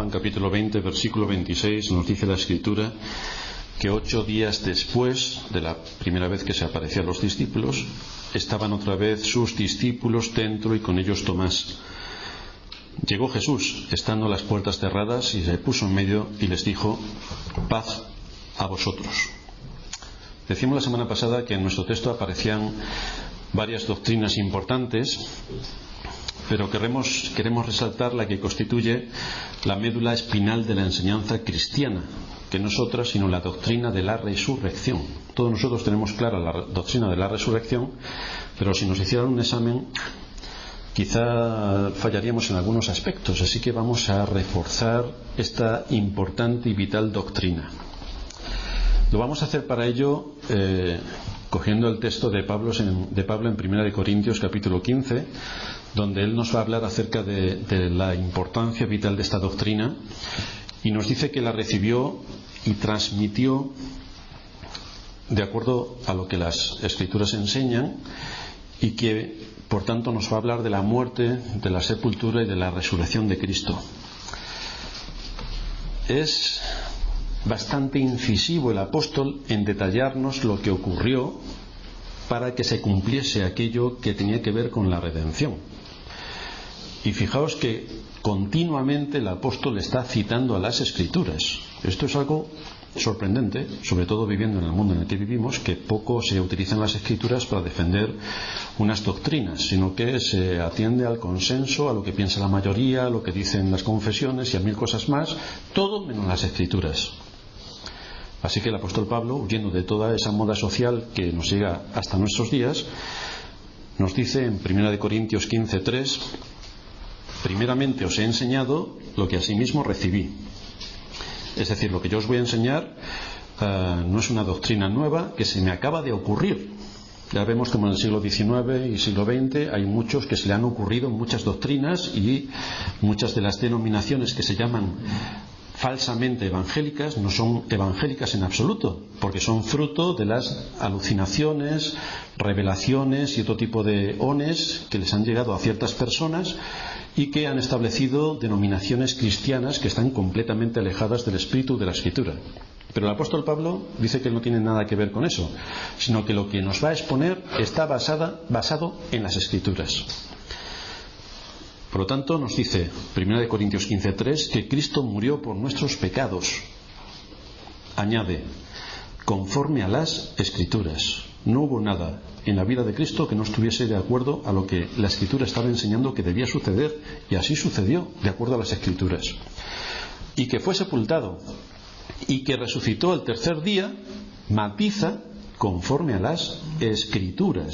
Juan capítulo 20, versículo 26, nos dice la Escritura que 8 días después de la primera vez que se apareció a los discípulos, estaban otra vez sus discípulos dentro y con ellos Tomás. Llegó Jesús, estando las puertas cerradas, y se puso en medio y les dijo: paz a vosotros. Decimos la semana pasada que en nuestro texto aparecían varias doctrinas importantes, pero queremos resaltar la que constituye la médula espinal de la enseñanza cristiana, que no es otra sino la doctrina de la resurrección. Todos nosotros tenemos clara la doctrina de la resurrección, pero si nos hicieran un examen quizá fallaríamos en algunos aspectos, así que vamos a reforzar esta importante y vital doctrina. Lo vamos a hacer para ello cogiendo el texto de Pablo en 1 Corintios capítulo 15, donde él nos va a hablar acerca de la importancia vital de esta doctrina, y nos dice que la recibió y transmitió de acuerdo a lo que las Escrituras enseñan, y que por tanto nos va a hablar de la muerte, de la sepultura y de la resurrección de Cristo. Es bastante incisivo el apóstol en detallarnos lo que ocurrió para que se cumpliese aquello que tenía que ver con la redención. Y fijaos que continuamente el apóstol está citando a las Escrituras. Esto es algo sorprendente, sobre todo viviendo en el mundo en el que vivimos, que poco se utilizan las Escrituras para defender unas doctrinas, sino que se atiende al consenso, a lo que piensa la mayoría, a lo que dicen las confesiones y a 1000 cosas más, todo menos las Escrituras. Así que el apóstol Pablo, huyendo de toda esa moda social que nos llega hasta nuestros días, nos dice en 1 Corintios 15:3: primeramente os he enseñado lo que asimismo recibí. Es decir, lo que yo os voy a enseñar no es una doctrina nueva que se me acaba de ocurrir. Ya vemos como en el siglo XIX y siglo XX hay muchos que se le han ocurrido muchas doctrinas, y muchas de las denominaciones que se llaman falsamente evangélicas no son evangélicas en absoluto, porque son fruto de las alucinaciones, revelaciones y otro tipo de ones que les han llegado a ciertas personas, y que han establecido denominaciones cristianas que están completamente alejadas del espíritu de la Escritura. Pero el apóstol Pablo dice que no tiene nada que ver con eso, sino que lo que nos va a exponer está basado en las Escrituras. Por lo tanto, nos dice 1 Corintios 15:3 que Cristo murió por nuestros pecados. Añade: conforme a las Escrituras. No hubo nada en la vida de Cristo que no estuviese de acuerdo a lo que la Escritura estaba enseñando que debía suceder, y así sucedió, de acuerdo a las Escrituras. Y que fue sepultado y que resucitó el tercer día, matiza conforme a las Escrituras.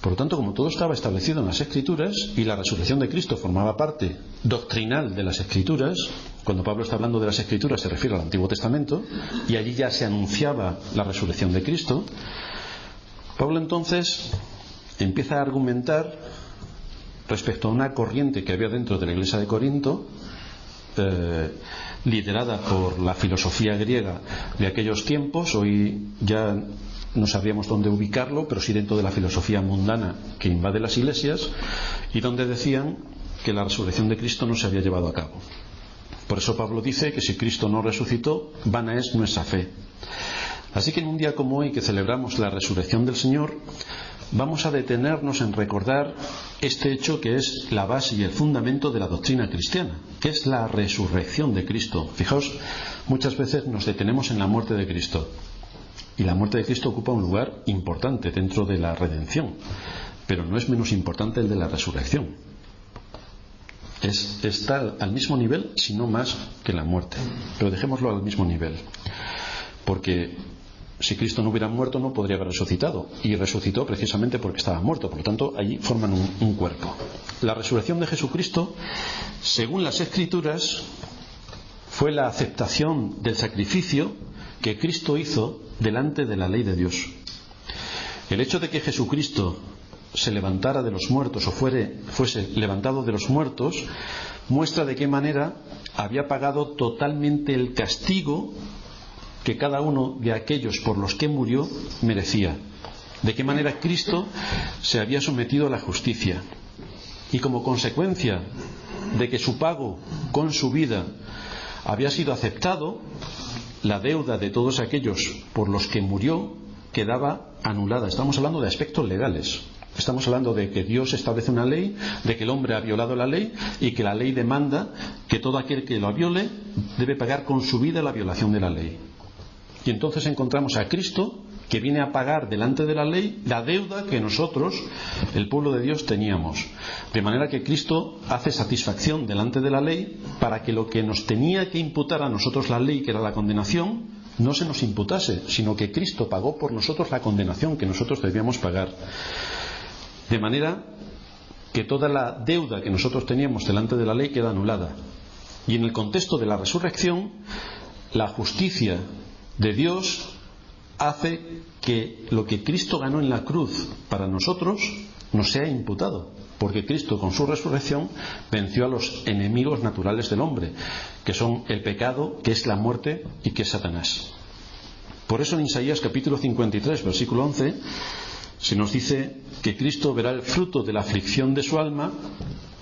Por lo tanto, como todo estaba establecido en las Escrituras y la resurrección de Cristo formaba parte doctrinal de las Escrituras, cuando Pablo está hablando de las Escrituras se refiere al Antiguo Testamento, y allí ya se anunciaba la resurrección de Cristo, Pablo entonces empieza a argumentar respecto a una corriente que había dentro de la iglesia de Corinto, liderada por la filosofía griega de aquellos tiempos. Hoy ya no sabríamos dónde ubicarlo, pero sí dentro de la filosofía mundana que invade las iglesias, y donde decían que la resurrección de Cristo no se había llevado a cabo. Por eso Pablo dice que si Cristo no resucitó, vana es nuestra fe. Así que en un día como hoy, que celebramos la resurrección del Señor, vamos a detenernos en recordar este hecho que es la base y el fundamento de la doctrina cristiana, que es la resurrección de Cristo. Fijaos, muchas veces nos detenemos en la muerte de Cristo, y la muerte de Cristo ocupa un lugar importante dentro de la redención, pero no es menos importante el de la resurrección. Está al mismo nivel, si no más, que la muerte, pero dejémoslo al mismo nivel, porque si Cristo no hubiera muerto no podría haber resucitado, y resucitó precisamente porque estaba muerto. Por lo tanto, allí forman un cuerpo. La resurrección de Jesucristo, según las Escrituras, fue la aceptación del sacrificio que Cristo hizo delante de la ley de Dios. El hecho de que Jesucristo se levantara de los muertos, o fuese levantado de los muertos, muestra de qué manera había pagado totalmente el castigo que cada uno de aquellos por los que murió merecía. De qué manera Cristo se había sometido a la justicia. Y como consecuencia de que su pago con su vida había sido aceptado, la deuda de todos aquellos por los que murió quedaba anulada. Estamos hablando de aspectos legales. Estamos hablando de que Dios establece una ley, de que el hombre ha violado la ley y que la ley demanda que todo aquel que lo viole debe pagar con su vida la violación de la ley. Y entonces encontramos a Cristo que viene a pagar delante de la ley la deuda que nosotros, el pueblo de Dios, teníamos. De manera que Cristo hace satisfacción delante de la ley para que lo que nos tenía que imputar a nosotros la ley, que era la condenación, no se nos imputase, sino que Cristo pagó por nosotros la condenación que nosotros debíamos pagar. De manera que toda la deuda que nosotros teníamos delante de la ley queda anulada. Y en el contexto de la resurrección, la justicia de Dios hace que lo que Cristo ganó en la cruz para nosotros nos sea imputado, porque Cristo con su resurrección venció a los enemigos naturales del hombre, que son el pecado, que es la muerte y que es Satanás. Por eso en Isaías capítulo 53, versículo 11, se nos dice que Cristo verá el fruto de la aflicción de su alma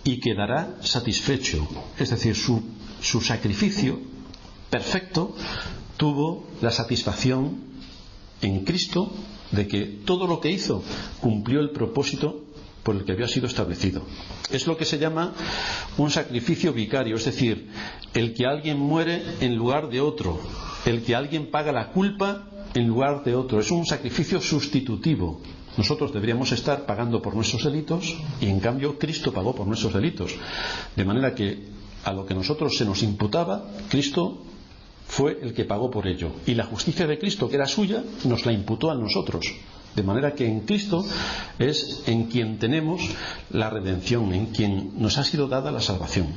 y quedará satisfecho. Es decir, su sacrificio perfecto tuvo la satisfacción en Cristo de que todo lo que hizo cumplió el propósito por el que había sido establecido. Es lo que se llama un sacrificio vicario, es decir, el que alguien muere en lugar de otro, el que alguien paga la culpa en lugar de otro. Es un sacrificio sustitutivo. Nosotros deberíamos estar pagando por nuestros delitos y en cambio Cristo pagó por nuestros delitos. De manera que a lo que nosotros se nos imputaba, Cristo fue el que pagó por ello. Y la justicia de Cristo, que era suya, nos la imputó a nosotros. De manera que en Cristo es en quien tenemos la redención, en quien nos ha sido dada la salvación.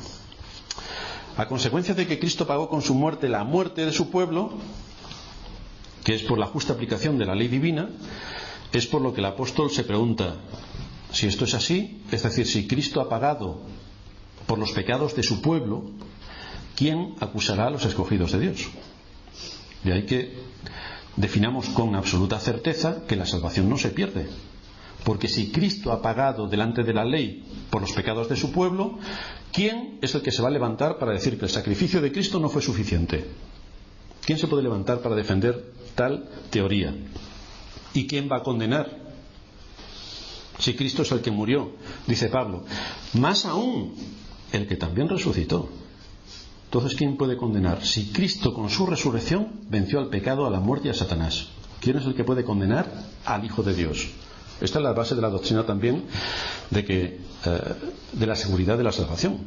A consecuencia de que Cristo pagó con su muerte la muerte de su pueblo, que es por la justa aplicación de la ley divina, es por lo que el apóstol se pregunta, si esto es así, es decir, si Cristo ha pagado por los pecados de su pueblo, ¿quién acusará a los escogidos de Dios? De ahí que definamos con absoluta certeza que la salvación no se pierde. Porque si Cristo ha pagado delante de la ley por los pecados de su pueblo, ¿quién es el que se va a levantar para decir que el sacrificio de Cristo no fue suficiente? ¿Quién se puede levantar para defender tal teoría? ¿Y quién va a condenar? Si Cristo es el que murió, dice Pablo, más aún el que también resucitó. Entonces, ¿quién puede condenar? Si Cristo con su resurrección venció al pecado, a la muerte y a Satanás, ¿quién es el que puede condenar? Al Hijo de Dios. Esta es la base de la doctrina también de la seguridad de la salvación.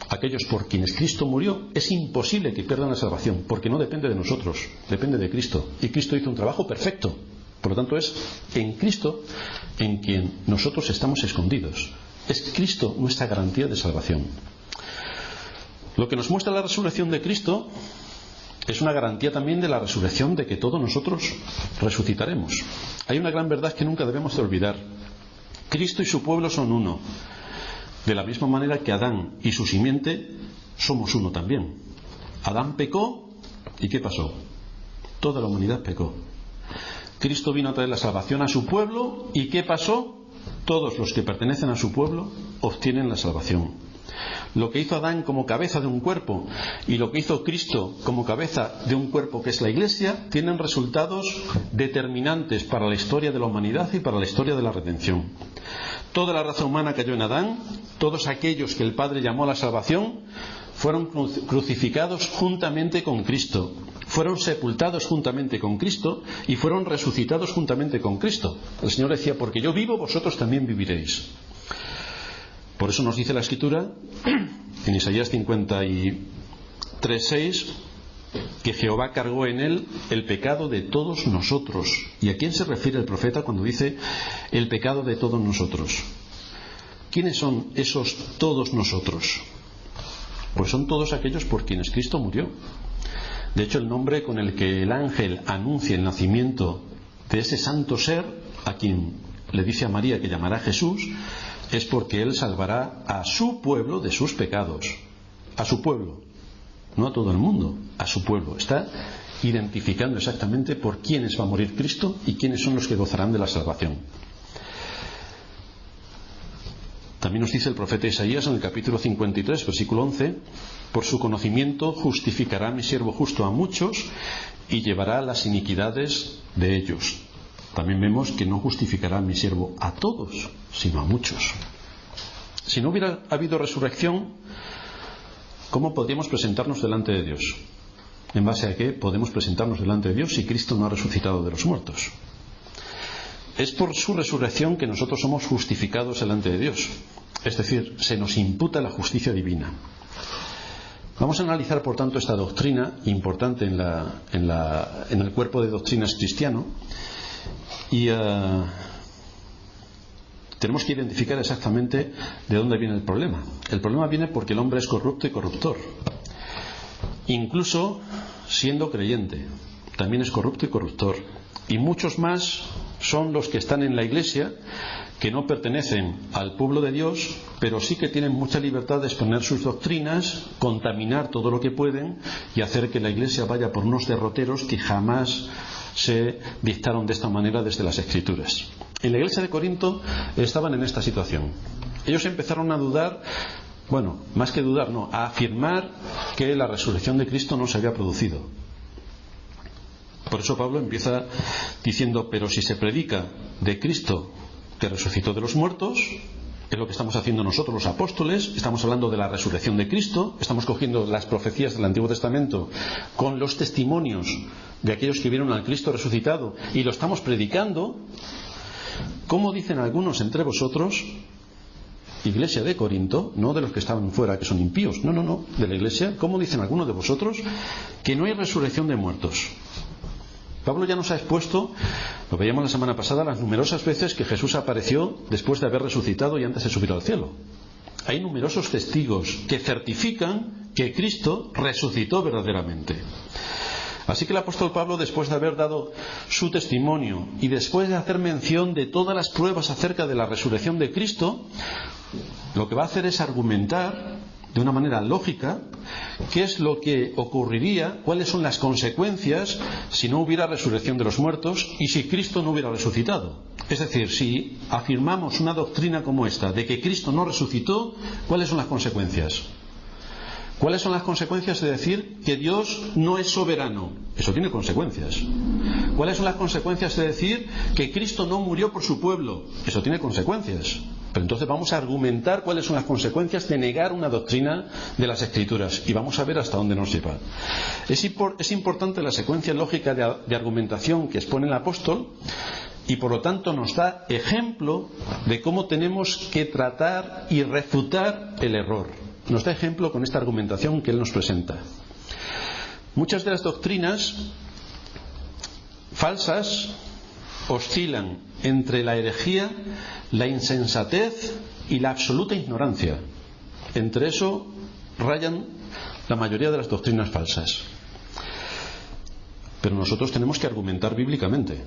Aquellos por quienes Cristo murió, es imposible que pierdan la salvación, porque no depende de nosotros, depende de Cristo. Y Cristo hizo un trabajo perfecto. Por lo tanto, es en Cristo en quien nosotros estamos escondidos. Es Cristo nuestra garantía de salvación. Lo que nos muestra la resurrección de Cristo es una garantía también de la resurrección, de que todos nosotros resucitaremos. Hay una gran verdad que nunca debemos de olvidar. Cristo y su pueblo son uno. De la misma manera que Adán y su simiente somos uno también. Adán pecó, ¿y qué pasó? Toda la humanidad pecó. Cristo vino a traer la salvación a su pueblo, ¿y qué pasó? Todos los que pertenecen a su pueblo obtienen la salvación. Lo que hizo Adán como cabeza de un cuerpo y lo que hizo Cristo como cabeza de un cuerpo que es la Iglesia tienen resultados determinantes para la historia de la humanidad y para la historia de la redención. Toda la raza humana cayó en Adán, todos aquellos que el Padre llamó a la salvación fueron crucificados juntamente con Cristo, fueron sepultados juntamente con Cristo y fueron resucitados juntamente con Cristo. El Señor decía, porque yo vivo, vosotros también viviréis. Por eso nos dice la Escritura en Isaías 53:6 que Jehová cargó en él el pecado de todos nosotros. ¿Y a quién se refiere el profeta cuando dice el pecado de todos nosotros? ¿Quiénes son esos todos nosotros? Pues son todos aquellos por quienes Cristo murió. De hecho, el nombre con el que el ángel anuncia el nacimiento de ese santo ser, a quien le dice a María que llamará Jesús, es porque él salvará a su pueblo de sus pecados. A su pueblo, no a todo el mundo, a su pueblo. Está identificando exactamente por quiénes va a morir Cristo y quiénes son los que gozarán de la salvación. También nos dice el profeta Isaías en el capítulo 53, versículo 11: por su conocimiento justificará mi siervo justo a muchos y llevará las iniquidades de ellos. También vemos que no justificará mi siervo a todos, sino a muchos. Si no hubiera habido resurrección, ¿cómo podríamos presentarnos delante de Dios? ¿En base a qué podemos presentarnos delante de Dios si Cristo no ha resucitado de los muertos? Es por su resurrección que nosotros somos justificados delante de Dios. Es decir, se nos imputa la justicia divina. Vamos a analizar, por tanto, esta doctrina importante en el cuerpo de doctrinas cristiano y tenemos que identificar exactamente de dónde viene el problema. El problema viene porque el hombre es corrupto y corruptor. Incluso siendo creyente, también es corrupto y corruptor. Y muchos más son los que están en la Iglesia, que no pertenecen al pueblo de Dios, pero sí que tienen mucha libertad de exponer sus doctrinas, contaminar todo lo que pueden y hacer que la Iglesia vaya por unos derroteros que jamás se dictaron de esta manera desde las Escrituras. En la Iglesia de Corinto estaban en esta situación. Ellos empezaron a dudar, bueno, más que dudar, no, a afirmar que la resurrección de Cristo no se había producido. Por eso Pablo empieza diciendo: pero si se predica de Cristo que resucitó de los muertos, es lo que estamos haciendo nosotros los apóstoles, estamos hablando de la resurrección de Cristo, estamos cogiendo las profecías del Antiguo Testamento con los testimonios de aquellos que vieron al Cristo resucitado y lo estamos predicando. ¿Cómo dicen algunos entre vosotros, Iglesia de Corinto, no de los que estaban fuera que son impíos, no, de la Iglesia, cómo dicen algunos de vosotros que no hay resurrección de muertos? Pablo ya nos ha expuesto, lo veíamos la semana pasada, las numerosas veces que Jesús apareció después de haber resucitado y antes de subir al cielo. Hay numerosos testigos que certifican que Cristo resucitó verdaderamente. Así que el apóstol Pablo, después de haber dado su testimonio y después de hacer mención de todas las pruebas acerca de la resurrección de Cristo, lo que va a hacer es argumentar de una manera lógica qué es lo que ocurriría, cuáles son las consecuencias si no hubiera resurrección de los muertos y si Cristo no hubiera resucitado. Es decir, si afirmamos una doctrina como esta de que Cristo no resucitó, ¿cuáles son las consecuencias? ¿Cuáles son las consecuencias de decir que Dios no es soberano? Eso tiene consecuencias. ¿Cuáles son las consecuencias de decir que Cristo no murió por su pueblo? Eso tiene consecuencias. Pero entonces vamos a argumentar cuáles son las consecuencias de negar una doctrina de las Escrituras y vamos a ver hasta dónde nos lleva. Es importante la secuencia lógica de argumentación que expone el apóstol y por lo tanto nos da ejemplo de cómo tenemos que tratar y refutar el error. Nos da ejemplo con esta argumentación que él nos presenta. Muchas de las doctrinas falsas oscilan entre la herejía, la insensatez y la absoluta ignorancia. Entre eso rayan la mayoría de las doctrinas falsas. Pero nosotros tenemos que argumentar bíblicamente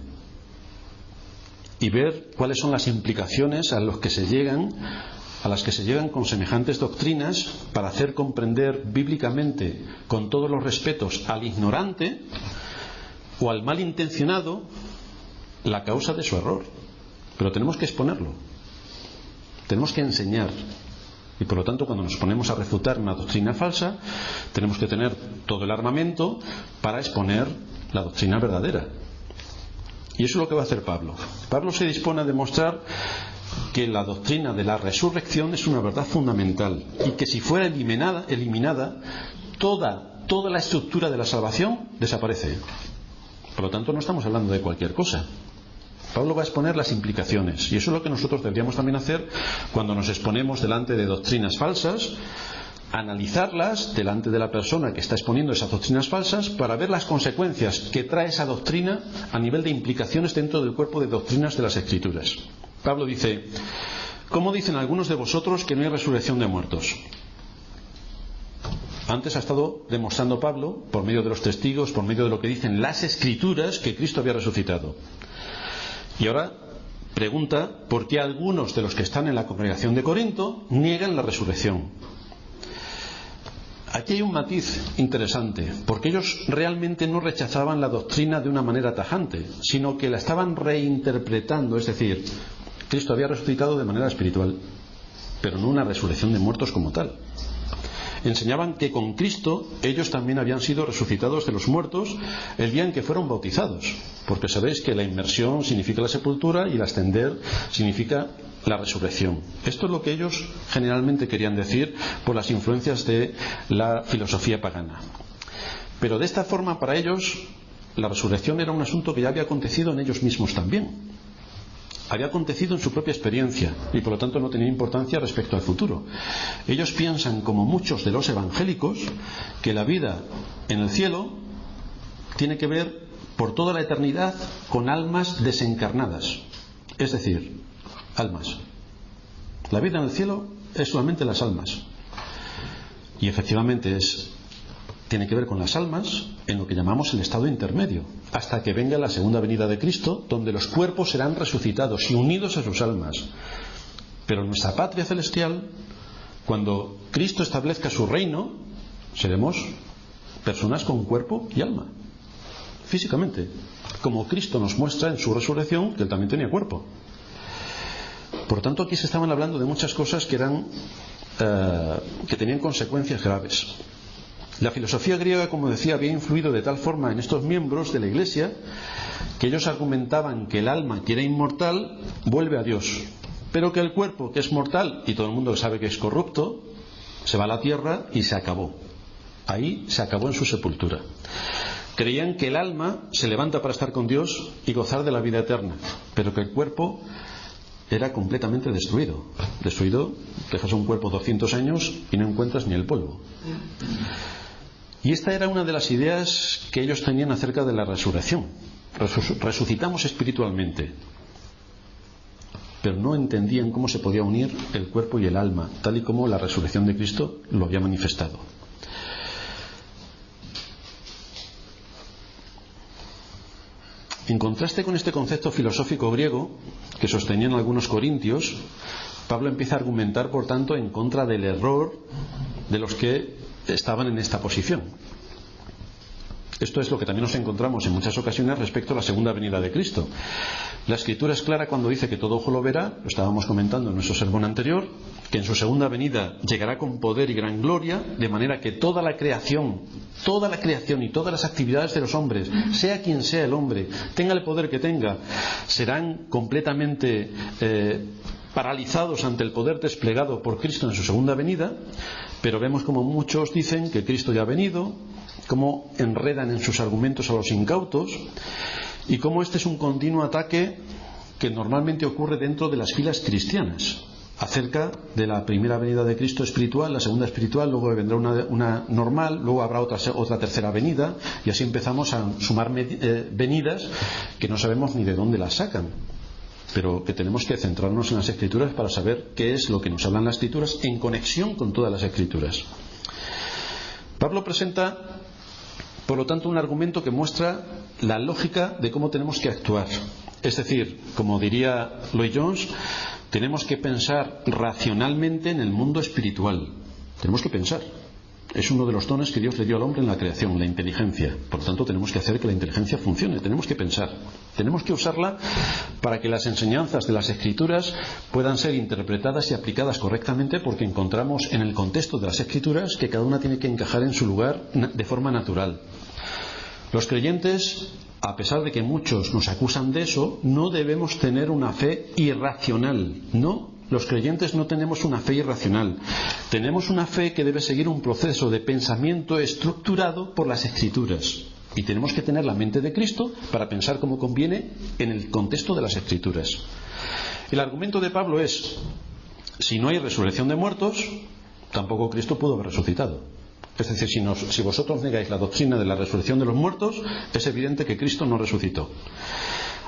y ver cuáles son las implicaciones a las que se llegan con semejantes doctrinas para hacer comprender bíblicamente, con todos los respetos, al ignorante o al malintencionado la causa de su error. Pero tenemos que exponerlo, tenemos que enseñar y por lo tanto cuando nos ponemos a refutar una doctrina falsa tenemos que tener todo el armamento para exponer la doctrina verdadera. Y eso es lo que va a hacer Pablo. Pablo se dispone a demostrar que la doctrina de la resurrección es una verdad fundamental y que si fuera eliminada toda la estructura de la salvación desaparece. Por lo tanto no estamos hablando de cualquier cosa. Pablo va a exponer las implicaciones y eso es lo que nosotros deberíamos también hacer cuando nos exponemos delante de doctrinas falsas, analizarlas delante de la persona que está exponiendo esas doctrinas falsas para ver las consecuencias que trae esa doctrina a nivel de implicaciones dentro del cuerpo de doctrinas de las Escrituras. Pablo dice: ¿cómo dicen algunos de vosotros que no hay resurrección de muertos? Antes ha estado demostrando Pablo, por medio de los testigos, por medio de lo que dicen las Escrituras, que Cristo había resucitado. Y ahora pregunta por qué algunos de los que están en la congregación de Corinto niegan la resurrección. Aquí hay un matiz interesante, porque ellos realmente no rechazaban la doctrina de una manera tajante, sino que la estaban reinterpretando, es decir, Cristo había resucitado de manera espiritual. pero no una resurrección de muertos como tal. Enseñaban que con Cristo ellos también habían sido resucitados de los muertos el día en que fueron bautizados, porque sabéis que la inmersión significa la sepultura y el ascender significa la resurrección. Esto es lo que ellos generalmente querían decir por las influencias de la filosofía pagana. Pero de esta forma, para ellos, la resurrección era un asunto que ya había acontecido en ellos mismos también. Había acontecido en su propia experiencia y por lo tanto no tenía importancia respecto al futuro. Ellos piensan, como muchos de los evangélicos, que la vida en el cielo tiene que ver por toda la eternidad con almas desencarnadas, es decir, almas. La vida en el cielo es solamente las almas, y efectivamente tiene que ver con las almas en lo que llamamos el estado intermedio, hasta que venga la segunda venida de Cristo, donde los cuerpos serán resucitados y unidos a sus almas. Pero en nuestra patria celestial, cuando Cristo establezca su reino, seremos personas con cuerpo y alma, físicamente, como Cristo nos muestra en su resurrección, que él también tenía cuerpo. Por tanto, aquí se estaban hablando de muchas cosas que tenían consecuencias graves. La filosofía griega, como decía, había influido de tal forma en estos miembros de la Iglesia que ellos argumentaban que el alma, que era inmortal, vuelve a Dios, pero que el cuerpo, que es mortal y todo el mundo sabe que es corrupto, se va a la tierra y se acabó. Ahí se acabó en su sepultura. Creían que el alma se levanta para estar con Dios y gozar de la vida eterna, pero que el cuerpo era completamente destruido. Destruido, dejas un cuerpo 200 años y no encuentras ni el polvo. Y esta era una de las ideas que ellos tenían acerca de la resurrección. Resucitamos espiritualmente, pero no entendían cómo se podía unir el cuerpo y el alma, tal y como la resurrección de Cristo lo había manifestado. En contraste con este concepto filosófico griego que sostenían algunos corintios, Pablo empieza a argumentar, por tanto, en contra del error de los que estaban en esta posición. Esto es lo que también nos encontramos en muchas ocasiones respecto a la segunda venida de Cristo. La Escritura es clara cuando dice que todo ojo lo verá, lo estábamos comentando en nuestro sermón anterior, que en su segunda venida llegará con poder y gran gloria, de manera que toda la creación y todas las actividades de los hombres, sea quien sea el hombre, tenga el poder que tenga, serán completamente paralizados ante el poder desplegado por Cristo en su segunda venida. Pero vemos como muchos dicen que Cristo ya ha venido, cómo enredan en sus argumentos a los incautos y cómo este es un continuo ataque que normalmente ocurre dentro de las filas cristianas acerca de la primera venida de Cristo espiritual, la segunda espiritual, luego vendrá una normal, luego habrá otra tercera venida, y así empezamos a sumar venidas que no sabemos ni de dónde las sacan, pero que tenemos que centrarnos en las Escrituras para saber qué es lo que nos hablan las Escrituras en conexión con todas las Escrituras. Pablo presenta, por lo tanto, un argumento que muestra la lógica de cómo tenemos que actuar. Es decir, como diría Lloyd Jones, tenemos que pensar racionalmente en el mundo espiritual. Tenemos que pensar. Es uno de los dones que Dios le dio al hombre en la creación, la inteligencia. Por lo tanto, tenemos que hacer que la inteligencia funcione. Tenemos que pensar. Tenemos que usarla para que las enseñanzas de las Escrituras puedan ser interpretadas y aplicadas correctamente, porque encontramos en el contexto de las Escrituras que cada una tiene que encajar en su lugar de forma natural. Los creyentes, a pesar de que muchos nos acusan de eso, no debemos tener una fe irracional. No, los creyentes no tenemos una fe irracional. Tenemos una fe que debe seguir un proceso de pensamiento estructurado por las Escrituras. Y tenemos que tener la mente de Cristo para pensar como conviene en el contexto de las Escrituras. El argumento de Pablo es: si no hay resurrección de muertos, tampoco Cristo pudo haber resucitado. Es decir, si vosotros negáis la doctrina de la resurrección de los muertos, es evidente que Cristo no resucitó.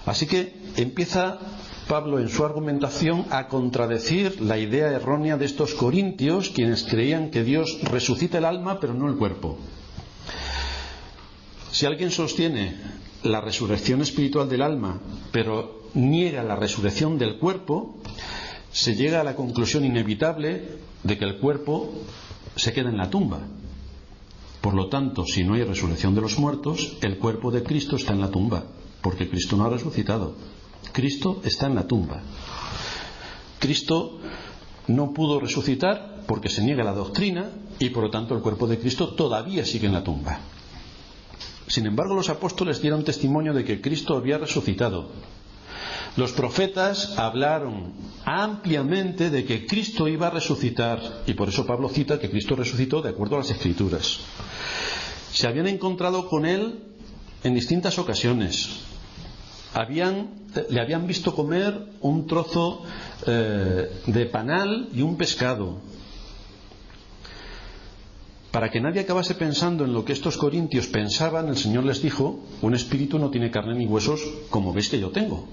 Así que empieza Pablo en su argumentación a contradecir la idea errónea de estos corintios, quienes creían que Dios resucita el alma pero no el cuerpo. Si alguien sostiene la resurrección espiritual del alma pero niega la resurrección del cuerpo, se llega a la conclusión inevitable de que el cuerpo se queda en la tumba. Por lo tanto, si no hay resurrección de los muertos, el cuerpo de Cristo está en la tumba, porque Cristo no ha resucitado. Cristo está en la tumba. Cristo no pudo resucitar porque se niega la doctrina y por lo tanto el cuerpo de Cristo todavía sigue en la tumba. Sin embargo, los apóstoles dieron testimonio de que Cristo había resucitado. Los profetas hablaron ampliamente de que Cristo iba a resucitar, y por eso Pablo cita que Cristo resucitó de acuerdo a las Escrituras. Se habían encontrado con él en distintas ocasiones. Le habían visto comer un trozo de panal y un pescado. Para que nadie acabase pensando en lo que estos corintios pensaban, el Señor les dijo: un espíritu no tiene carne ni huesos, como veis que yo tengo.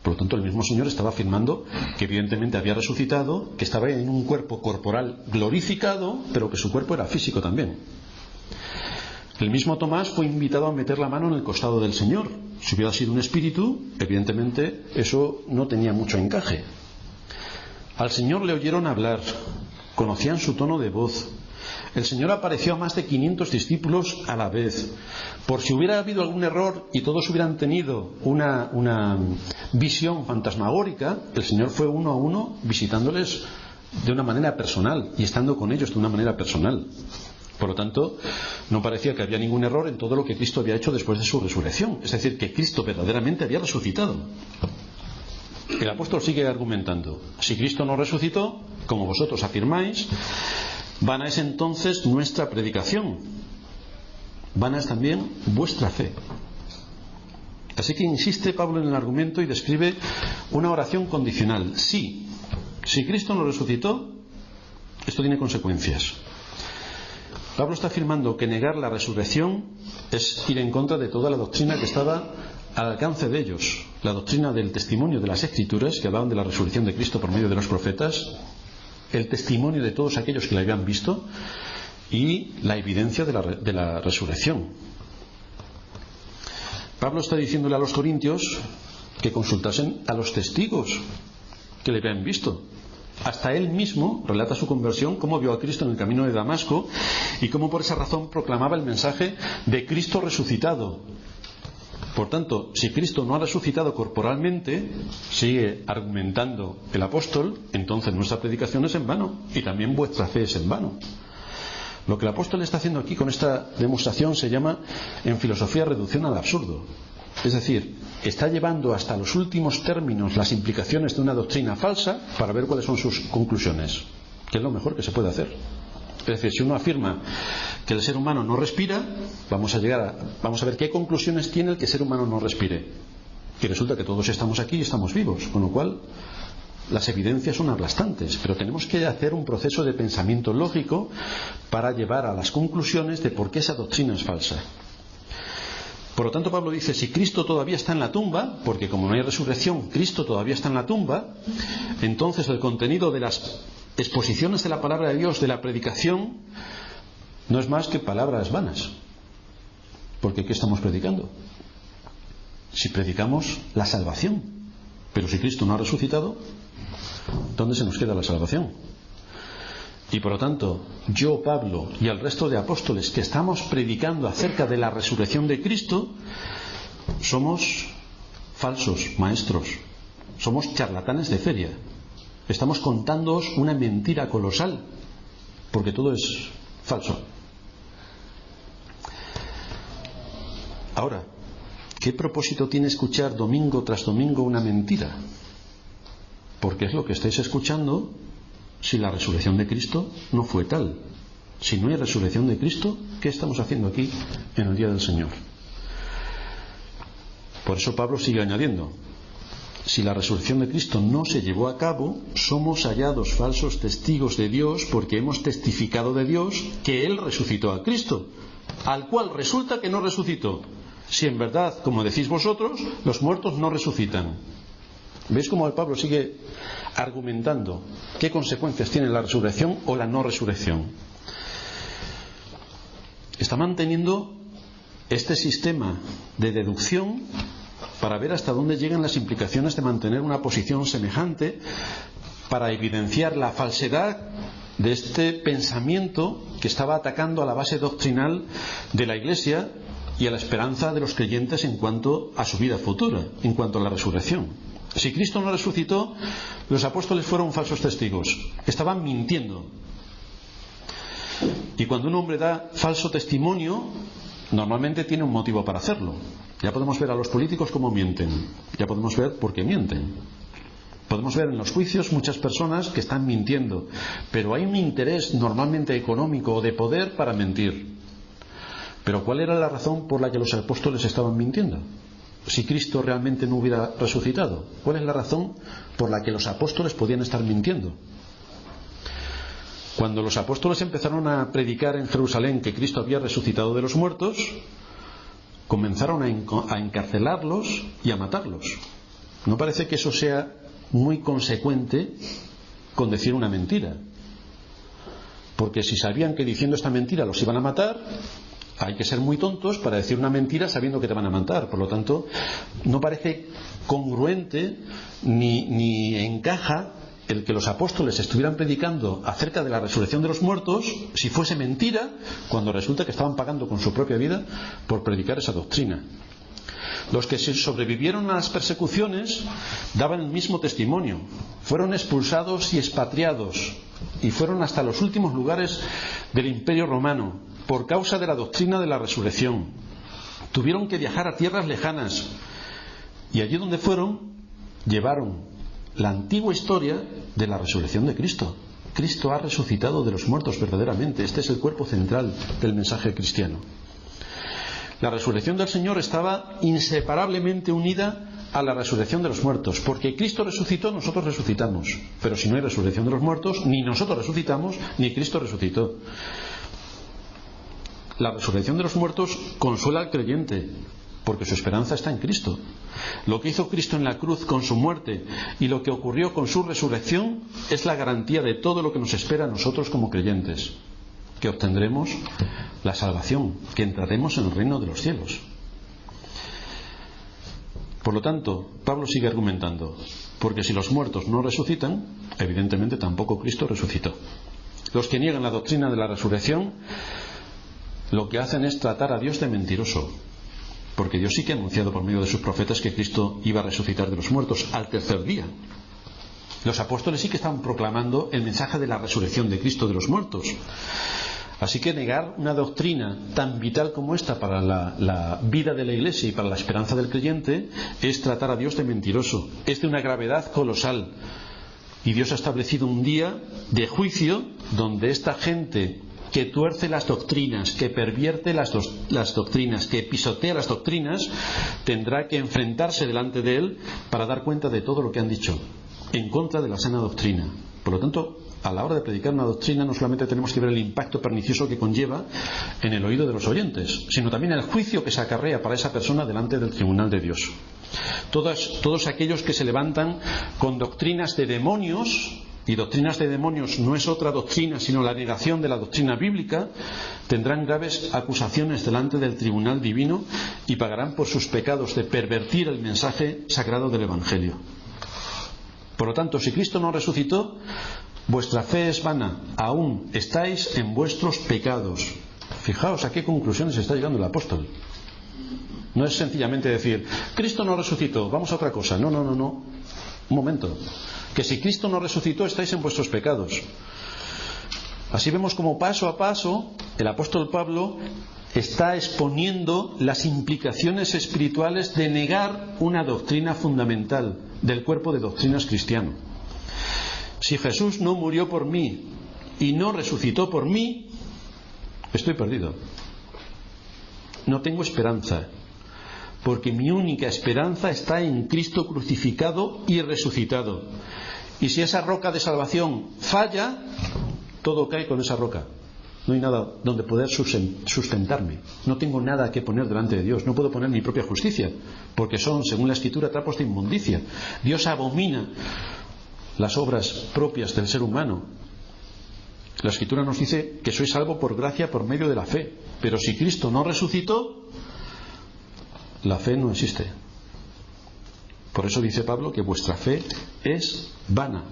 Por lo tanto, el mismo Señor estaba afirmando que evidentemente había resucitado, que estaba en un cuerpo corporal glorificado, pero que su cuerpo era físico también. El mismo Tomás fue invitado a meter la mano en el costado del Señor. Si hubiera sido un espíritu, evidentemente eso no tenía mucho encaje. Al Señor le oyeron hablar, conocían su tono de voz. El Señor apareció a más de 500 discípulos a la vez. Por si hubiera habido algún error y todos hubieran tenido una visión fantasmagórica, el Señor fue uno a uno visitándoles de una manera personal y estando con ellos de una manera personal. Por lo tanto, no parecía que había ningún error en todo lo que Cristo había hecho después de su resurrección. Es decir, que Cristo verdaderamente había resucitado. El apóstol sigue argumentando: si Cristo no resucitó, como vosotros afirmáis, vana es entonces nuestra predicación, vana es también vuestra fe. Así que insiste Pablo en el argumento y describe una oración condicional. Si Cristo no resucitó, esto tiene consecuencias. Pablo está afirmando que negar la resurrección es ir en contra de toda la doctrina que estaba al alcance de ellos. La doctrina del testimonio de las Escrituras, que hablaban de la resurrección de Cristo por medio de los profetas, el testimonio de todos aquellos que la habían visto y la evidencia de la resurrección. Pablo está diciéndole a los corintios que consultasen a los testigos que le habían visto. Hasta él mismo relata su conversión, cómo vio a Cristo en el camino de Damasco y cómo por esa razón proclamaba el mensaje de Cristo resucitado. Por tanto, si Cristo no ha resucitado corporalmente, sigue argumentando el apóstol, entonces nuestra predicación es en vano y también vuestra fe es en vano. Lo que el apóstol está haciendo aquí con esta demostración se llama en filosofía reducción al absurdo. Es decir, está llevando hasta los últimos términos las implicaciones de una doctrina falsa para ver cuáles son sus conclusiones, que es lo mejor que se puede hacer. Es decir, si uno afirma que el ser humano no respira, vamos a ver qué conclusiones tiene el que el ser humano no respire. Y resulta que todos estamos aquí y estamos vivos, con lo cual las evidencias son aplastantes, pero tenemos que hacer un proceso de pensamiento lógico para llevar a las conclusiones de por qué esa doctrina es falsa. Por lo tanto, Pablo dice: si Cristo todavía está en la tumba, porque como no hay resurrección, Cristo todavía está en la tumba, entonces el contenido de las exposiciones de la palabra de Dios, de la predicación, no es más que palabras vanas. Porque ¿qué estamos predicando? Si predicamos la salvación, pero si Cristo no ha resucitado, ¿dónde se nos queda la salvación? Y por lo tanto, yo, Pablo, y el resto de apóstoles que estamos predicando acerca de la resurrección de Cristo, somos falsos maestros, somos charlatanes de feria. Estamos contándoos una mentira colosal, porque todo es falso. Ahora, ¿qué propósito tiene escuchar domingo tras domingo una mentira? Porque es lo que estáis escuchando si la resurrección de Cristo no fue tal. Si no hay resurrección de Cristo, ¿qué estamos haciendo aquí en el día del Señor? Por eso Pablo sigue añadiendo: si la resurrección de Cristo no se llevó a cabo, somos hallados falsos testigos de Dios, porque hemos testificado de Dios que Él resucitó a Cristo, al cual resulta que no resucitó. Si en verdad, como decís vosotros, los muertos no resucitan. ¿Veis cómo el Pablo sigue argumentando qué consecuencias tiene la resurrección o la no resurrección? Está manteniendo este sistema de deducción para ver hasta dónde llegan las implicaciones de mantener una posición semejante, para evidenciar la falsedad de este pensamiento que estaba atacando a la base doctrinal de la Iglesia y a la esperanza de los creyentes en cuanto a su vida futura, en cuanto a la resurrección. Si Cristo no resucitó, los apóstoles fueron falsos testigos, estaban mintiendo. Y cuando un hombre da falso testimonio, normalmente tiene un motivo para hacerlo. Ya podemos ver a los políticos cómo mienten, ya podemos ver por qué mienten. Podemos ver en los juicios muchas personas que están mintiendo, pero hay un interés normalmente económico o de poder para mentir. Pero ¿cuál era la razón por la que los apóstoles estaban mintiendo? Si Cristo realmente no hubiera resucitado, ¿cuál es la razón por la que los apóstoles podían estar mintiendo? Cuando los apóstoles empezaron a predicar en Jerusalén que Cristo había resucitado de los muertos, comenzaron a encarcelarlos y a matarlos. ¿No parece que eso sea muy consecuente con decir una mentira? Porque si sabían que diciendo esta mentira los iban a matar, hay que ser muy tontos para decir una mentira sabiendo que te van a matar. Por lo tanto, no parece congruente ni encaja el que los apóstoles estuvieran predicando acerca de la resurrección de los muertos si fuese mentira, cuando resulta que estaban pagando con su propia vida por predicar esa doctrina. Los que sobrevivieron a las persecuciones daban el mismo testimonio. Fueron expulsados y expatriados y fueron hasta los últimos lugares del Imperio Romano por causa de la doctrina de la resurrección. Tuvieron que viajar a tierras lejanas y allí donde fueron llevaron la antigua historia de la resurrección de Cristo. Cristo ha resucitado de los muertos verdaderamente. Este es el cuerpo central del mensaje cristiano. La resurrección del Señor estaba inseparablemente unida a la resurrección de los muertos, porque Cristo resucitó, nosotros resucitamos. Pero si no hay resurrección de los muertos, ni nosotros resucitamos, ni Cristo resucitó. La resurrección de los muertos consuela al creyente, porque su esperanza está en Cristo. Lo que hizo Cristo en la cruz con su muerte y lo que ocurrió con su resurrección es la garantía de todo lo que nos espera a nosotros como creyentes, que obtendremos la salvación, que entraremos en el reino de los cielos. Por lo tanto, Pablo sigue argumentando, porque si los muertos no resucitan, evidentemente tampoco Cristo resucitó. Los que niegan la doctrina de la resurrección lo que hacen es tratar a Dios de mentiroso, porque Dios sí que ha anunciado por medio de sus profetas que Cristo iba a resucitar de los muertos al tercer día. Los apóstoles sí que estaban proclamando el mensaje de la resurrección de Cristo de los muertos. Así que negar una doctrina tan vital como esta para la vida de la Iglesia y para la esperanza del creyente es tratar a Dios de mentiroso. Es de una gravedad colosal. Y Dios ha establecido un día de juicio donde esta gente que tuerce las doctrinas, que pervierte las doctrinas, que pisotea las doctrinas, tendrá que enfrentarse delante de Él para dar cuenta de todo lo que han dicho en contra de la sana doctrina. Por lo tanto, a la hora de predicar una doctrina no solamente tenemos que ver el impacto pernicioso que conlleva en el oído de los oyentes, sino también el juicio que se acarrea para esa persona delante del tribunal de Dios. Todos aquellos que se levantan con doctrinas de demonios, y doctrinas de demonios no es otra doctrina sino la negación de la doctrina bíblica, tendrán graves acusaciones delante del tribunal divino y pagarán por sus pecados de pervertir el mensaje sagrado del Evangelio. Por lo tanto, si Cristo no resucitó, vuestra fe es vana, aún estáis en vuestros pecados. Fijaos a qué conclusiones está llegando el apóstol. No es sencillamente decir, Cristo no resucitó, vamos a otra cosa. No. Un momento. Que si Cristo no resucitó, estáis en vuestros pecados. Así vemos como paso a paso el apóstol Pablo está exponiendo las implicaciones espirituales de negar una doctrina fundamental del cuerpo de doctrinas cristiano. Si Jesús no murió por mí y no resucitó por mí, estoy perdido. No tengo esperanza, porque mi única esperanza está en Cristo crucificado y resucitado. Y si esa roca de salvación falla, todo cae con esa roca. No hay nada donde poder sustentarme. No tengo nada que poner delante de Dios. No puedo poner mi propia justicia, porque son, según la Escritura, trapos de inmundicia. Dios abomina las obras propias del ser humano. La Escritura nos dice que soy salvo por gracia por medio de la fe. Pero si Cristo no resucitó, la fe no existe. Por eso dice Pablo que vuestra fe es vana,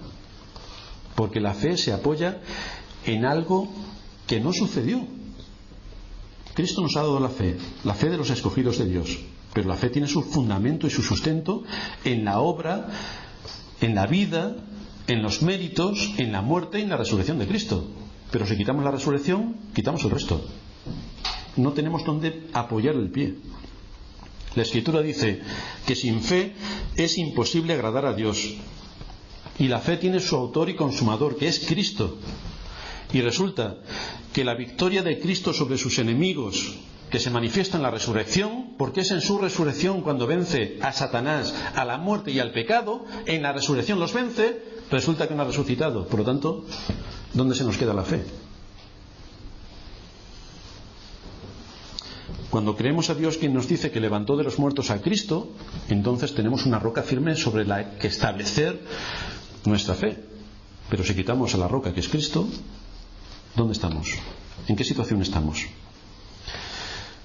porque la fe se apoya en algo que no sucedió. Cristo nos ha dado la fe de los escogidos de Dios. Pero la fe tiene su fundamento y su sustento en la obra, en la vida, en los méritos, en la muerte y en la resurrección de Cristo. Pero si quitamos la resurrección, quitamos el resto. No tenemos dónde apoyar el pie. La Escritura dice que sin fe es imposible agradar a Dios. Y la fe tiene su autor y consumador, que es Cristo. Y resulta que la victoria de Cristo sobre sus enemigos, que se manifiesta en la resurrección, porque es en su resurrección cuando vence a Satanás, a la muerte y al pecado, en la resurrección los vence, resulta que no ha resucitado. Por lo tanto, ¿dónde se nos queda la fe? Cuando creemos a Dios, quien nos dice que levantó de los muertos a Cristo, entonces tenemos una roca firme sobre la que establecer nuestra fe. Pero si quitamos a la roca que es Cristo, ¿dónde estamos? ¿En qué situación estamos?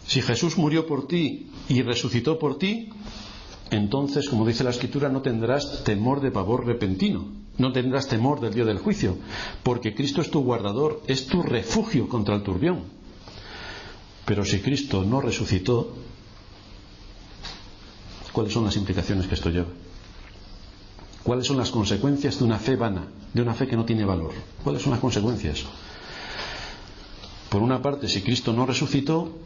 Si Jesús murió por ti y resucitó por ti, entonces, como dice la Escritura, no tendrás temor de pavor repentino, no tendrás temor del día del juicio, porque Cristo es tu guardador, es tu refugio contra el turbión. Pero si Cristo no resucitó, ¿cuáles son las implicaciones que esto lleva? ¿Cuáles son las consecuencias de una fe vana, de una fe que no tiene valor? ¿Cuáles son las consecuencias? Por una parte, si Cristo no resucitó,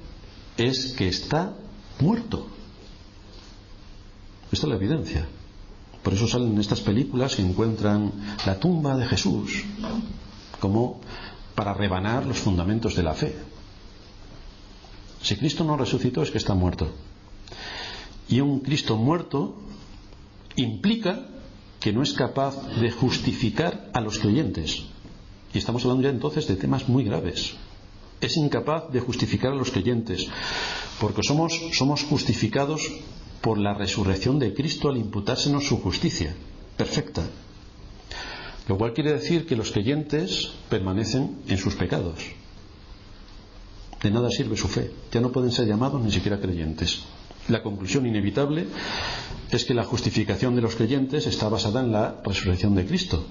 es que está muerto. Esta es la evidencia. Por eso salen estas películas que encuentran la tumba de Jesús como para rebanar los fundamentos de la fe. Si Cristo no resucitó, es que está muerto. Y un Cristo muerto implica que no es capaz de justificar a los creyentes. Y estamos hablando ya entonces de temas muy graves. Es incapaz de justificar a los creyentes, porque somos justificados por la resurrección de Cristo al imputársenos su justicia perfecta. Lo cual quiere decir que los creyentes permanecen en sus pecados. De nada sirve su fe, ya no pueden ser llamados ni siquiera creyentes. La conclusión inevitable es que la justificación de los creyentes está basada en la resurrección de Cristo.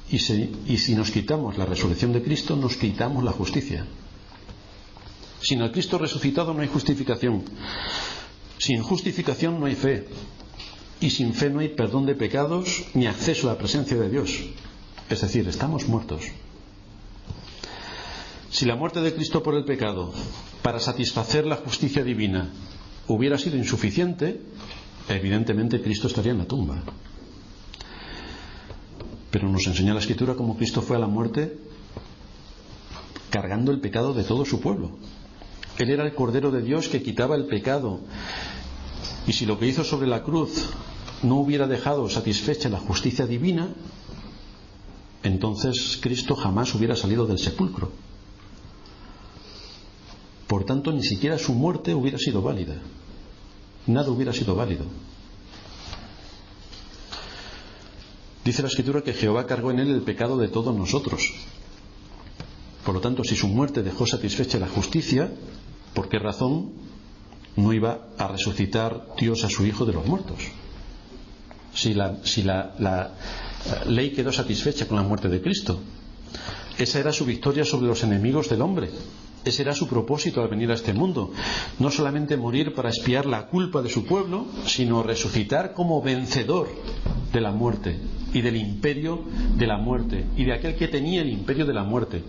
Y si nos quitamos la resurrección de Cristo, nos quitamos la justicia. Sin el Cristo resucitado no hay justificación. Sin justificación no hay fe. Y sin fe no hay perdón de pecados ni acceso a la presencia de Dios. Es decir, estamos muertos. Si la muerte de Cristo por el pecado, para satisfacer la justicia divina, hubiera sido insuficiente, evidentemente Cristo estaría en la tumba. Pero nos enseña la Escritura cómo Cristo fue a la muerte cargando el pecado de todo su pueblo. Él era el Cordero de Dios que quitaba el pecado. Y si lo que hizo sobre la cruz no hubiera dejado satisfecha la justicia divina, entonces Cristo jamás hubiera salido del sepulcro. Por tanto, ni siquiera su muerte hubiera sido válida. Nada hubiera sido válido. Dice la Escritura que Jehová cargó en él el pecado de todos nosotros. Por lo tanto, si su muerte dejó satisfecha la justicia, ¿por qué razón no iba a resucitar Dios a su Hijo de los muertos? Si la ley quedó satisfecha con la muerte de Cristo. Esa era su victoria sobre los enemigos del hombre. Ese era su propósito al venir a este mundo. No solamente morir para expiar la culpa de su pueblo, sino resucitar como vencedor de la muerte y del imperio de la muerte y de aquel que tenía el imperio de la muerte,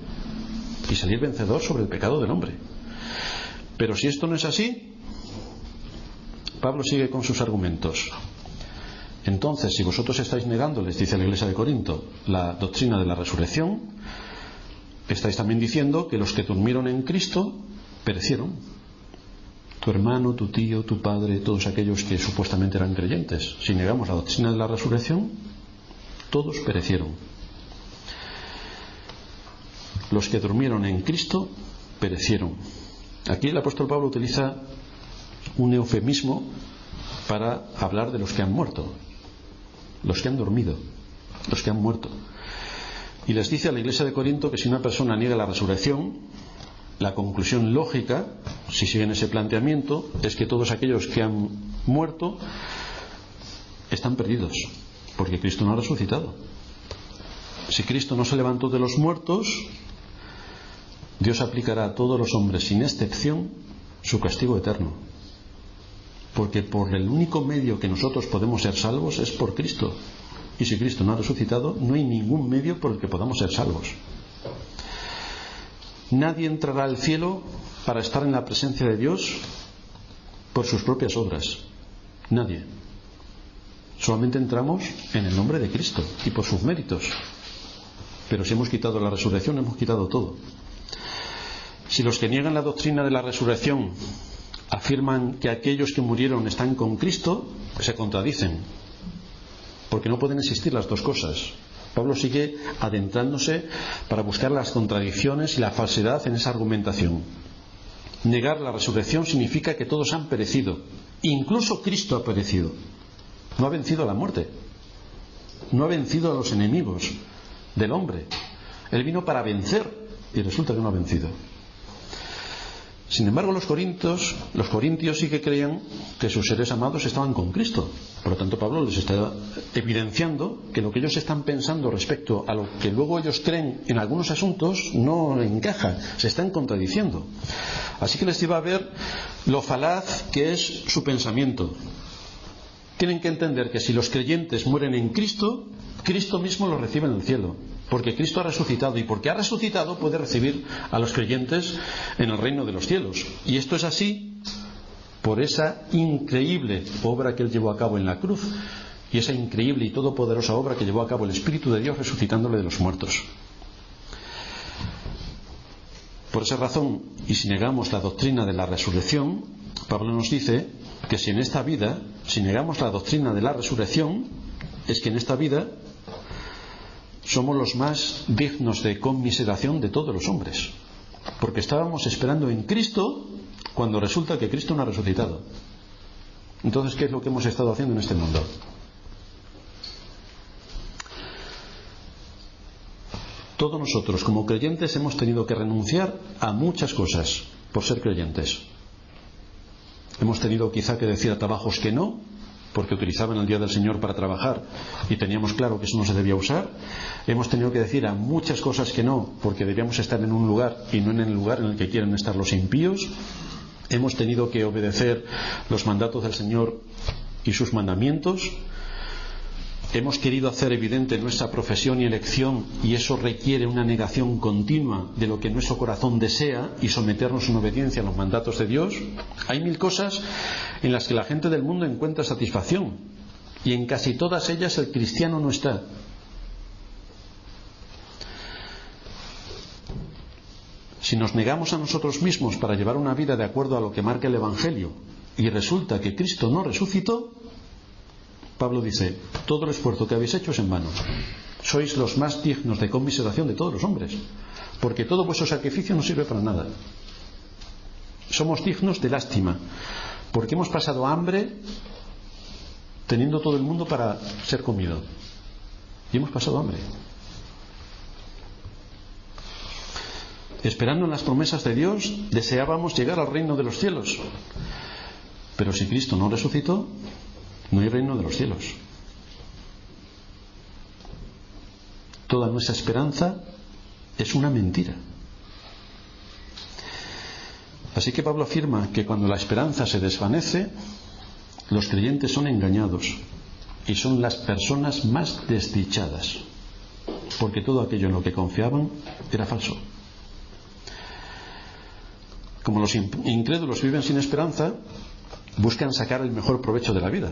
y salir vencedor sobre el pecado del hombre. Pero si esto no es así, Pablo sigue con sus argumentos. Entonces, si vosotros estáis negando, les dice a la iglesia de Corinto, la doctrina de la resurrección, estáis también diciendo que los que durmieron en Cristo perecieron. Tu hermano, tu tío, tu padre, todos aquellos que supuestamente eran creyentes. Si negamos la doctrina de la resurrección, todos perecieron. Los que durmieron en Cristo perecieron. Aquí el apóstol Pablo utiliza un eufemismo para hablar de los que han muerto, los que han dormido, los que han muerto. Y les dice a la iglesia de Corinto que si una persona niega la resurrección, la conclusión lógica, si siguen ese planteamiento, es que todos aquellos que han muerto están perdidos, porque Cristo no ha resucitado. Si Cristo no se levantó de los muertos, Dios aplicará a todos los hombres sin excepción su castigo eterno. Porque por el único medio que nosotros podemos ser salvos es por Cristo. Y si Cristo no ha resucitado, no hay ningún medio por el que podamos ser salvos. Nadie entrará al cielo para estar en la presencia de Dios por sus propias obras. Nadie. Solamente entramos en el nombre de Cristo y por sus méritos. Pero si hemos quitado la resurrección, hemos quitado todo. Si los que niegan la doctrina de la resurrección afirman que aquellos que murieron están con Cristo, se contradicen, porque no pueden existir las dos cosas. Pablo sigue adentrándose para buscar las contradicciones y la falsedad en esa argumentación. Negar la resurrección significa que todos han perecido, incluso Cristo ha perecido. No ha vencido a la muerte, no ha vencido a los enemigos del hombre. Él vino para vencer y resulta que no ha vencido. Sin embargo, los corintios sí que creían que sus seres amados estaban con Cristo. Por lo tanto, Pablo les está evidenciando que lo que ellos están pensando respecto a lo que luego ellos creen en algunos asuntos no encaja, se están contradiciendo. Así que les lleva a ver lo falaz que es su pensamiento. Tienen que entender que si los creyentes mueren en Cristo, Cristo mismo los recibe en el cielo. Porque Cristo ha resucitado, y porque ha resucitado puede recibir a los creyentes en el reino de los cielos. Y esto es así por esa increíble obra que Él llevó a cabo en la cruz, y esa increíble y todopoderosa obra que llevó a cabo el Espíritu de Dios resucitándole de los muertos. Por esa razón, y si negamos la doctrina de la resurrección, Pablo nos dice que si negamos la doctrina de la resurrección, es que en esta vida somos los más dignos de conmiseración de todos los hombres, porque estábamos esperando en Cristo cuando resulta que Cristo no ha resucitado. Entonces, ¿qué es lo que hemos estado haciendo en este mundo? Todos nosotros como creyentes hemos tenido que renunciar a muchas cosas por ser creyentes. Hemos tenido quizá que decir a trabajos que no, porque utilizaban el día del Señor para trabajar y teníamos claro que eso no se debía usar. Hemos tenido que decir a muchas cosas que no, porque debíamos estar en un lugar y no en el lugar en el que quieren estar los impíos. Hemos tenido que obedecer los mandatos del Señor y sus mandamientos. Hemos querido hacer evidente nuestra profesión y elección, y eso requiere una negación continua de lo que nuestro corazón desea y someternos en obediencia a los mandatos de Dios. Hay mil cosas en las que la gente del mundo encuentra satisfacción, y en casi todas ellas el cristiano no está. Si nos negamos a nosotros mismos para llevar una vida de acuerdo a lo que marca el Evangelio y resulta que Cristo no resucitó, Pablo dice: todo el esfuerzo que habéis hecho es en vano. Sois los más dignos de conmiseración de todos los hombres, porque todo vuestro sacrificio no sirve para nada. Somos dignos de lástima, porque hemos pasado hambre teniendo todo el mundo para ser comido, y hemos pasado hambre. Esperando en las promesas de Dios, deseábamos llegar al reino de los cielos. Pero si Cristo no resucitó, no hay reino de los cielos. Toda nuestra esperanza es una mentira. Así que Pablo afirma que cuando la esperanza se desvanece, los creyentes son engañados y son las personas más desdichadas, porque todo aquello en lo que confiaban era falso. Como los incrédulos viven sin esperanza, buscan sacar el mejor provecho de la vida.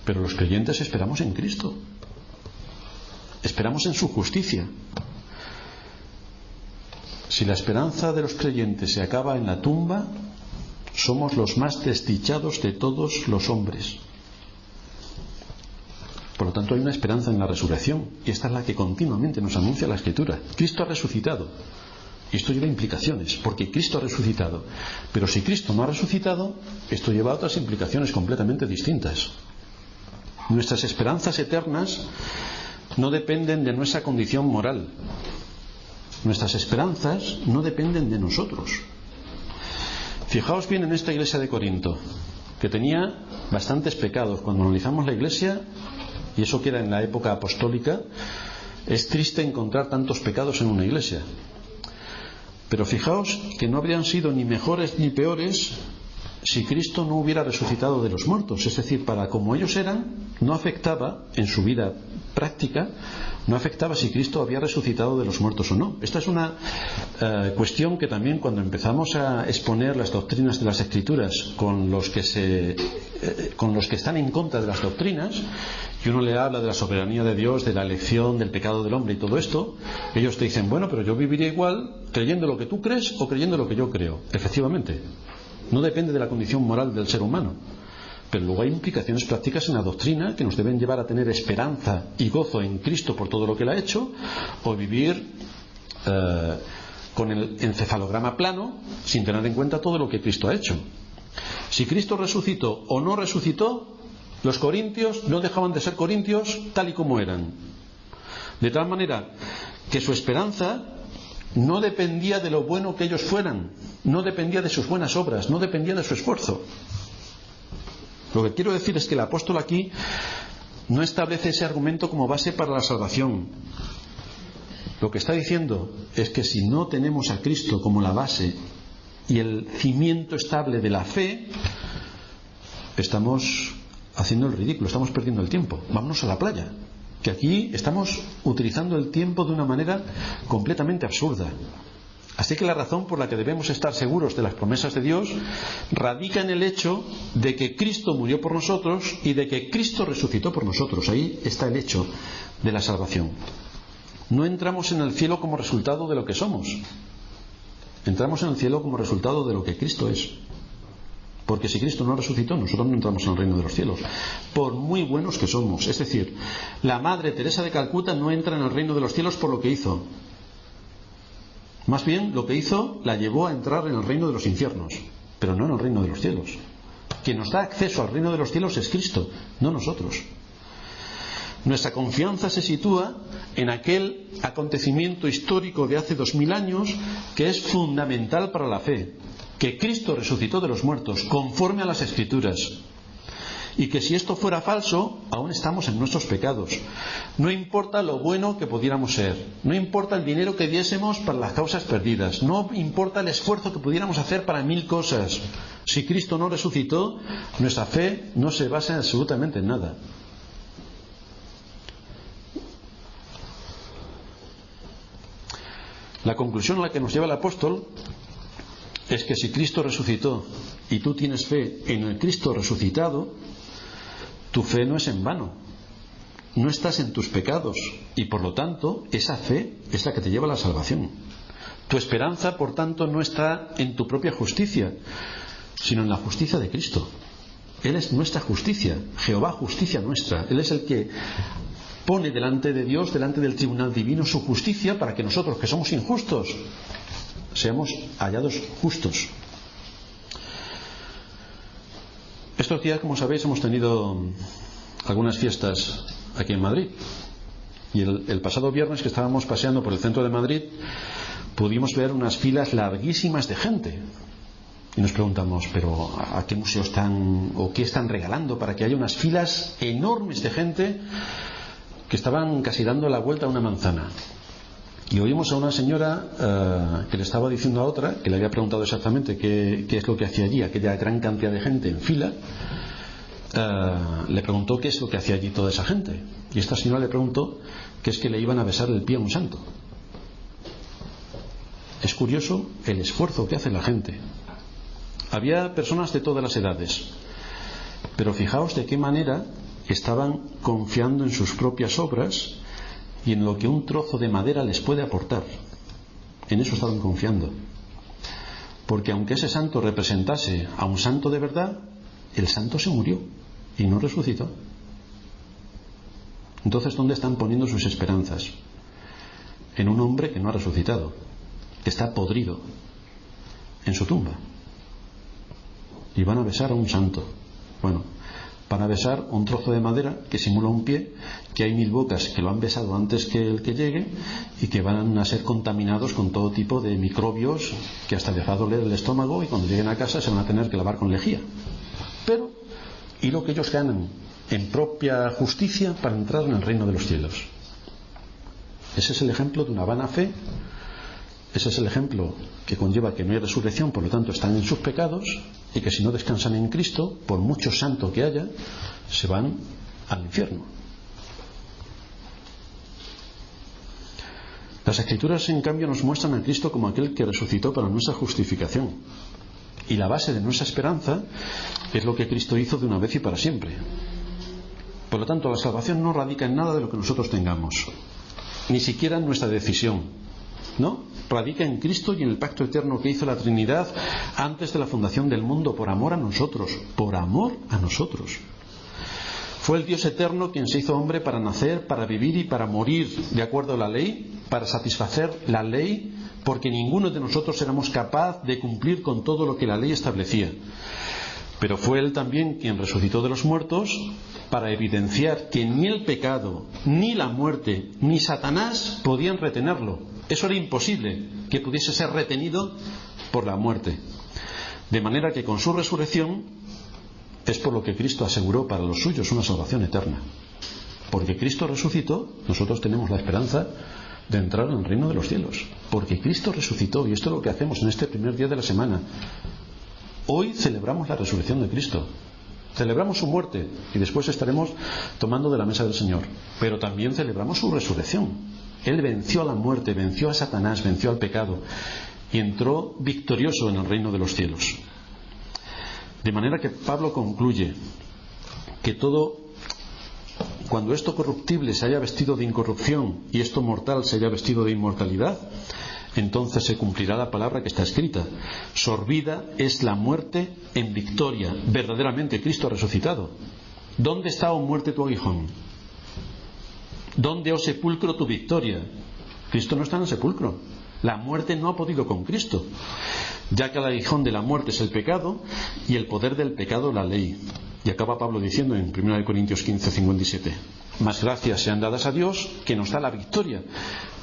Pero los creyentes esperamos en Cristo, esperamos en su justicia. Si la esperanza de los creyentes se acaba en la tumba, somos los más desdichados de todos los hombres. Por lo tanto, hay una esperanza en la resurrección, y esta es la que continuamente nos anuncia la Escritura. Cristo ha resucitado. Y esto lleva implicaciones, porque Cristo ha resucitado. Pero si Cristo no ha resucitado, esto lleva a otras implicaciones completamente distintas. Nuestras esperanzas eternas no dependen de nuestra condición moral. Nuestras esperanzas no dependen de nosotros. Fijaos bien en esta iglesia de Corinto, que tenía bastantes pecados. Cuando analizamos la iglesia, y eso que era en la época apostólica, es triste encontrar tantos pecados en una iglesia. Pero fijaos que no habrían sido ni mejores ni peores si Cristo no hubiera resucitado de los muertos. Es decir, para como ellos eran, no afectaba en su vida práctica, no afectaba si Cristo había resucitado de los muertos o no. Esta es una cuestión que también, cuando empezamos a exponer las doctrinas de las Escrituras con los que están en contra de las doctrinas, y uno le habla de la soberanía de Dios, de la elección, del pecado del hombre y todo esto, ellos te dicen, bueno, pero yo viviría igual creyendo lo que tú crees o creyendo lo que yo creo. Efectivamente, no depende de la condición moral del ser humano, pero luego hay implicaciones prácticas en la doctrina que nos deben llevar a tener esperanza y gozo en Cristo por todo lo que Él ha hecho, o vivir con el encefalograma plano sin tener en cuenta todo lo que Cristo ha hecho. Si Cristo resucitó o no resucitó, los corintios no dejaban de ser corintios tal y como eran, de tal manera que su esperanza no dependía de lo bueno que ellos fueran, no dependía de sus buenas obras, no dependía de su esfuerzo. Lo que quiero decir es que el apóstol aquí no establece ese argumento como base para la salvación. Lo que está diciendo es que si no tenemos a Cristo como la base y el cimiento estable de la fe, estamos haciendo el ridículo, estamos perdiendo el tiempo. Vámonos a la playa, que aquí estamos utilizando el tiempo de una manera completamente absurda. Así que la razón por la que debemos estar seguros de las promesas de Dios radica en el hecho de que Cristo murió por nosotros y de que Cristo resucitó por nosotros. Ahí está el hecho de la salvación. No entramos en el cielo como resultado de lo que somos. Entramos en el cielo como resultado de lo que Cristo es. Porque si Cristo no resucitó, nosotros no entramos en el reino de los cielos, por muy buenos que somos. Es decir, la Madre Teresa de Calcuta no entra en el reino de los cielos por lo que hizo. Más bien, lo que hizo la llevó a entrar en el reino de los infiernos, pero no en el reino de los cielos. Quien nos da acceso al reino de los cielos es Cristo, no nosotros. Nuestra confianza se sitúa en aquel acontecimiento histórico de hace 2000 años que es fundamental para la fe, que Cristo resucitó de los muertos, conforme a las Escrituras, y que si esto fuera falso, aún estamos en nuestros pecados. No importa lo bueno que pudiéramos ser, no importa el dinero que diésemos para las causas perdidas, no importa el esfuerzo que pudiéramos hacer para 1000 cosas. Si Cristo no resucitó, nuestra fe no se basa absolutamente en nada. La conclusión a la que nos lleva el apóstol es que si Cristo resucitó y tú tienes fe en el Cristo resucitado, tu fe no es en vano, no estás en tus pecados, y por lo tanto esa fe es la que te lleva a la salvación. Tu esperanza, por tanto, no está en tu propia justicia, sino en la justicia de Cristo. Él es nuestra justicia, Jehová justicia nuestra. Él es el que pone delante de Dios, delante del tribunal divino, su justicia para que nosotros, que somos injustos, seamos hallados justos. Estos días, como sabéis, hemos tenido algunas fiestas aquí en Madrid, y el pasado viernes, que estábamos paseando por el centro de Madrid, pudimos ver unas filas larguísimas de gente y nos preguntamos, pero ¿a qué museo están o qué están regalando para que haya unas filas enormes de gente que estaban casi dando la vuelta a una manzana? Y oímos a una señora que le estaba diciendo a otra, que le había preguntado exactamente qué es lo que hacía allí, aquella gran cantidad de gente en fila. Le preguntó qué es lo que hacía allí toda esa gente. Y esta señora le preguntó que es que le iban a besar el pie a un santo. Es curioso el esfuerzo que hace la gente. Había personas de todas las edades, pero fijaos de qué manera estaban confiando en sus propias obras y en lo que un trozo de madera les puede aportar. En eso estaban confiando, porque aunque ese santo representase a un santo de verdad, el santo se murió y no resucitó. Entonces, ¿dónde están poniendo sus esperanzas? En un hombre que no ha resucitado, que está podrido en su tumba, y van a besar a un santo. Bueno, van a besar un trozo de madera que simula un pie, que hay 1000 bocas que lo han besado antes que el que llegue, y que van a ser contaminados con todo tipo de microbios que hasta les va a doler el estómago, y cuando lleguen a casa se van a tener que lavar con lejía. Pero, ¿y lo que ellos ganan en propia justicia para entrar en el reino de los cielos? Ese es el ejemplo de una vana fe. Ese es el ejemplo que conlleva que no hay resurrección, por lo tanto están en sus pecados, y que si no descansan en Cristo, por mucho santo que haya, se van al infierno. Las Escrituras, en cambio, nos muestran a Cristo como aquel que resucitó para nuestra justificación. Y la base de nuestra esperanza es lo que Cristo hizo de una vez y para siempre. Por lo tanto, la salvación no radica en nada de lo que nosotros tengamos, ni siquiera en nuestra decisión. No, radica en Cristo y en el pacto eterno que hizo la Trinidad antes de la fundación del mundo, por amor a nosotros, por amor a nosotros. Fue el Dios eterno quien se hizo hombre para nacer, para vivir y para morir de acuerdo a la ley, para satisfacer la ley, porque ninguno de nosotros éramos capaz de cumplir con todo lo que la ley establecía. Pero fue Él también quien resucitó de los muertos para evidenciar que ni el pecado, ni la muerte, ni Satanás podían retenerlo. Eso era imposible, que pudiese ser retenido por la muerte. De manera que con su resurrección es por lo que Cristo aseguró para los suyos una salvación eterna. Porque Cristo resucitó, nosotros tenemos la esperanza de entrar en el reino de los cielos. Porque Cristo resucitó, y esto es lo que hacemos en este primer día de la semana. Hoy celebramos la resurrección de Cristo. Celebramos su muerte y después estaremos tomando de la mesa del Señor. Pero también celebramos su resurrección. Él venció a la muerte, venció a Satanás, venció al pecado y entró victorioso en el reino de los cielos. De manera que Pablo concluye que cuando esto corruptible se haya vestido de incorrupción y esto mortal se haya vestido de inmortalidad, entonces se cumplirá la palabra que está escrita: sorbida es la muerte en victoria. Verdaderamente Cristo ha resucitado. ¿Dónde está, oh muerte, tu aguijón? ¿Dónde, oh sepulcro, tu victoria? Cristo no está en el sepulcro. La muerte no ha podido con Cristo, ya que el aguijón de la muerte es el pecado y el poder del pecado la ley. Y acaba Pablo diciendo en 1 Corintios 15:57: mas gracias sean dadas a Dios, que nos da la victoria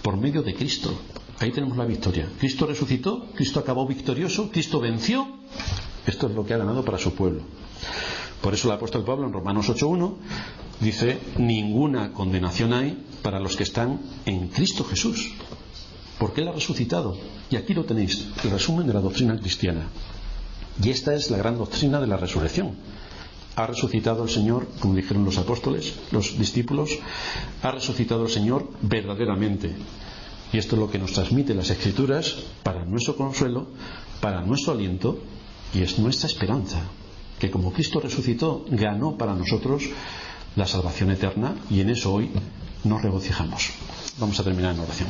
por medio de Cristo. Ahí tenemos la victoria. Cristo resucitó, Cristo acabó victorioso, Cristo venció. Esto es lo que ha ganado para su pueblo. Por eso el apóstol Pablo en Romanos 8:1 dice: ninguna condenación hay para los que están en Cristo Jesús, porque Él ha resucitado. Y aquí lo tenéis, el resumen de la doctrina cristiana. Y esta es la gran doctrina de la resurrección. Ha resucitado el Señor, como dijeron los apóstoles, los discípulos. Ha resucitado el Señor verdaderamente. Y esto es lo que nos transmite las Escrituras para nuestro consuelo, para nuestro aliento, y es nuestra esperanza, que como Cristo resucitó, ganó para nosotros la salvación eterna, y en eso hoy nos regocijamos. Vamos a terminar en oración.